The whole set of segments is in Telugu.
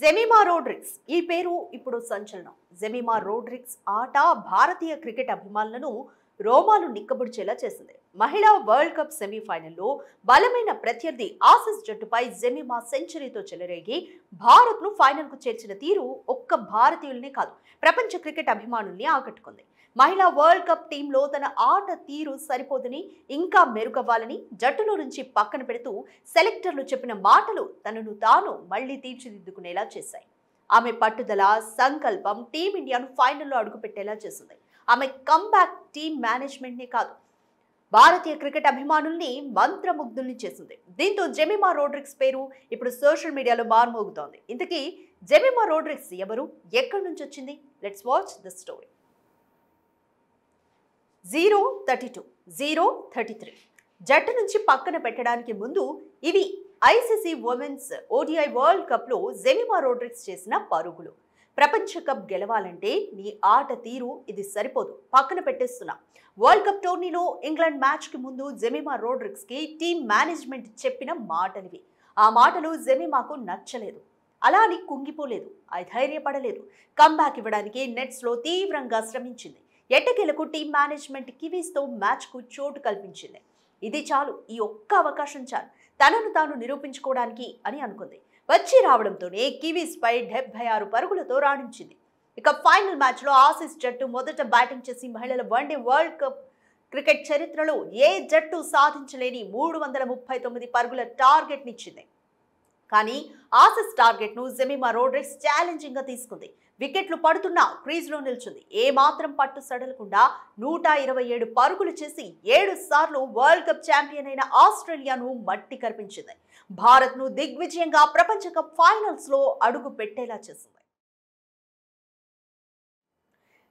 జెమిమా రోడ్రిగ్స్ ఈ పేరు ఇప్పుడు సంచలనం. జెమిమా రోడ్రిగ్స్ ఆట భారతీయ క్రికెట్ అభిమానులను రోమాలు నిక్కబుడిచేలా చేసింది. మహిళా వరల్డ్ కప్ సెమీఫైనల్లో బలమైన ప్రత్యర్థి ఆసీస్ జట్టుపై జెమిమా సెంచరీతో చెలరేగి భారత్ను ఫైనల్కు చేర్చిన తీరు ఒక్క భారతీయులనే కాదు, ప్రపంచ క్రికెట్ అభిమానుల్ని ఆకట్టుకుంది. మహిళా వరల్డ్ కప్ టీంలో తన ఆట తీరు సరిపోదని, ఇంకా మెరుగవ్వాలని జట్టులో నుంచి పక్కన పెడుతూ సెలెక్టర్లు చెప్పిన మాటలు తనను తాను మళ్లీ తీర్చిదిద్దుకునేలా చేశాయి. ఆమె పట్టుదల, సంకల్పం టీమిండియాను ఫైనల్లో అడుగుపెట్టేలా చేసింది. ఆమె కంబ్యాక్ టీమ్ మేనేజ్మెంట్నే కాదు, భారతీయ క్రికెట్ అభిమానుల్ని మంత్రముగ్ధుల్ని చేసింది. దీంతో జెమిమా రోడ్రిగ్స్ పేరు ఇప్పుడు సోషల్ మీడియాలో మార్మోగుతోంది. ఇంతకీ జెమిమా రోడ్రిగ్స్ ఎవరు, ఎక్కడి నుంచి వచ్చింది? Let's watch the story. 0-32, 0-33 జట్టు నుంచి పక్కన పెట్టడానికి ముందు ఇవి ఐసీసీ ఉమెన్స్ ఓడిఐ వరల్డ్ కప్లో జెమిమా రోడ్రిగ్స్ చేసిన పరుగులు. ప్రపంచ కప్ గెలవాలంటే నీ ఆట తీరు ఇది సరిపోదు, పక్కన పెట్టేస్తున్నా. వరల్డ్ కప్ టోర్నీలో ఇంగ్లాండ్ మ్యాచ్కి ముందు జెమిమా రోడ్రిగ్స్కి టీమ్ మేనేజ్మెంట్ చెప్పిన మాటలివి. ఆ మాటలు జెమిమాకు నచ్చలేదు. అలా అని కుంగిపోలేదు, ధైర్యపడలేదు. కంబ్యాక్ ఇవ్వడానికి నెట్స్లో తీవ్రంగా శ్రమించింది. ఎట్టకేలకు టీమ్ మేనేజ్మెంట్ కివీస్తో మ్యాచ్కు చోటు కల్పించింది. ఇది చాలు, ఈ ఒక్క అవకాశం చాలు తనను తాను నిరూపించుకోవడానికి అని అనుకుంది. వచ్చి రావడంతోనే కివీస్ పై 76 పరుగులతో రాణించింది. ఇక ఫైనల్ మ్యాచ్లో ఆసీస్ జట్టు మొదట బ్యాటింగ్ చేసి మహిళల వన్డే వరల్డ్ కప్ క్రికెట్ చరిత్రలో ఏ జట్టు సాధించలేని 339 పరుగుల టార్గెట్ నిచ్చింది. కానీ ఆసీస్ టార్గెట్ ను జెమిమా రోడ్రిగ్స్ ఛాలెంజింగ్ గా తీసుకుంది. వికెట్లు పడుతున్నా క్రీజ్ లో నిల్చుంది. ఏ మాత్రం పట్టు సడలకుండా 127 పరుగులు చేసి 7 సార్లు వరల్డ్ కప్ ఛాంపియన్ అయిన ఆస్ట్రేలియాను మట్టి కరిపించింది. భారత్ ను దిగ్విజయంగా ప్రపంచ కప్ ఫైనల్స్ లో అడుగు పెట్టేలా చేసింది.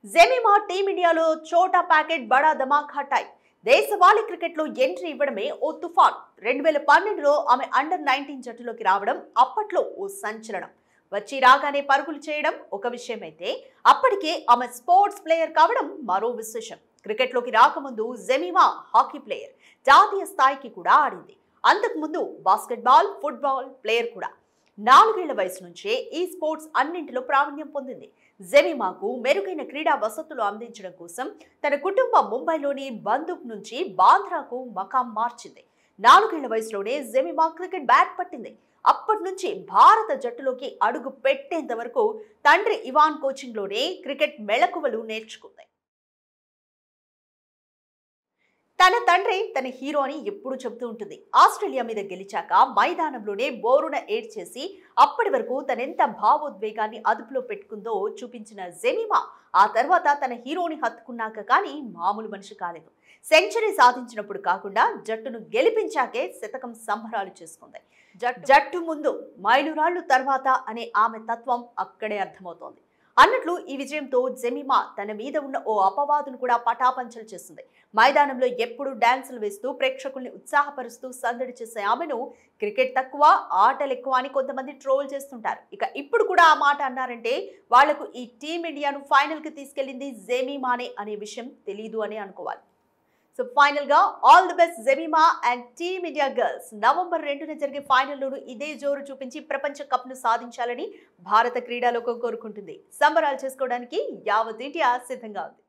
జెమిమా టీమిండియాలో చోటా ప్యాకెట్ బడా ధమాకా టైప్. దేశవాళీ క్రికెట్లో ఎంట్రీ ఇవ్వడమే ఓ తుఫాన్. 2012లో ఆమె అండర్-19 జట్టులోకి రావడం అప్పట్లో ఓ సంచలనం. వచ్చి రాగానే పరుగులు చేయడం ఒక విషయమైతే, అప్పటికే ఆమె స్పోర్ట్స్ ప్లేయర్ కావడం మరో విశేషం. క్రికెట్లోకి రాకముందు జెమిమా హాకీ ప్లేయర్, జాతీయ స్థాయికి కూడా ఆడింది. అంతకుముందు బాస్కెట్బాల్, ఫుట్బాల్ ప్లేయర్ కూడా. 4 ఏళ్ల వయసు నుంచే ఈ స్పోర్ట్స్ అన్నింటిలో ప్రావీణ్యం పొందింది. జెమిమాకు మెరుగైన క్రీడా వసతులు అందించడం కోసం తన కుటుంబం ముంబైలోని బందూక్ నుంచి బాంద్రాకు మకాం మార్చింది. 4 ఏళ్ల వయసులోనే జెమిమా క్రికెట్ బ్యాట్ పట్టింది. అప్పటి నుంచి భారత జట్టులోకి అడుగు పెట్టేంత వరకు తండ్రి ఇవాన్ కోచింగ్ లోనే క్రికెట్ మెళకువలు నేర్చుకుంది. తన తండ్రి తన హీరో అని ఎప్పుడు చెబుతూ ఉంటుంది. ఆస్ట్రేలియా మీద గెలిచాక మైదానంలోనే బోరున ఏడ్చేసి అప్పటి వరకు తనెంత భావోద్వేగాన్ని అదుపులో పెట్టుకుందో చూపించిన జెమిమా ఆ తర్వాత తన హీరోని హత్తుకున్నాక కానీ మామూలు మనిషి కాలేదు. సెంచరీ సాధించినప్పుడు కాకుండా జట్టును గెలిపించాకే శతకం సంబరాలు చేసుకుంది. జట్టు ముందు మైలురాళ్లు తర్వాత అనే ఆమె తత్వం అక్కడే అర్థమవుతోంది. అన్నట్లు ఈ విజయంతో జెమిమా తన మీద ఉన్న ఓ అపవాదును కూడా పటాపంచలు చేసింది. మైదానంలో ఎప్పుడూ డాన్సులు వేస్తూ ప్రేక్షకుల్ని ఉత్సాహపరుస్తూ సందడి చేసే ఆమెను క్రికెట్ తక్కువ, ఆటలు ఎక్కువ అని కొంతమంది ట్రోల్ చేస్తుంటారు. ఇక ఇప్పుడు కూడా ఆ మాట అన్నారంటే వాళ్లకు ఈ టీమిండియాను ఫైనల్ కి తీసుకెళ్లింది జెమిమానే అనే విషయం తెలీదు అని అనుకోవాలి. సో ఫైనల్ గా all the best Jemimah and team India girls. November 2న జరిగే ఫైనల్లోనూ ఇదే జోరు చూపించి ప్రపంచ కప్ ను సాధించాలని భారత క్రీడాలోకం కోరుకుంటుంది. సంబరాలు చేసుకోవడానికి యావత్ ఇండియా సిద్ధంగా ఉంది.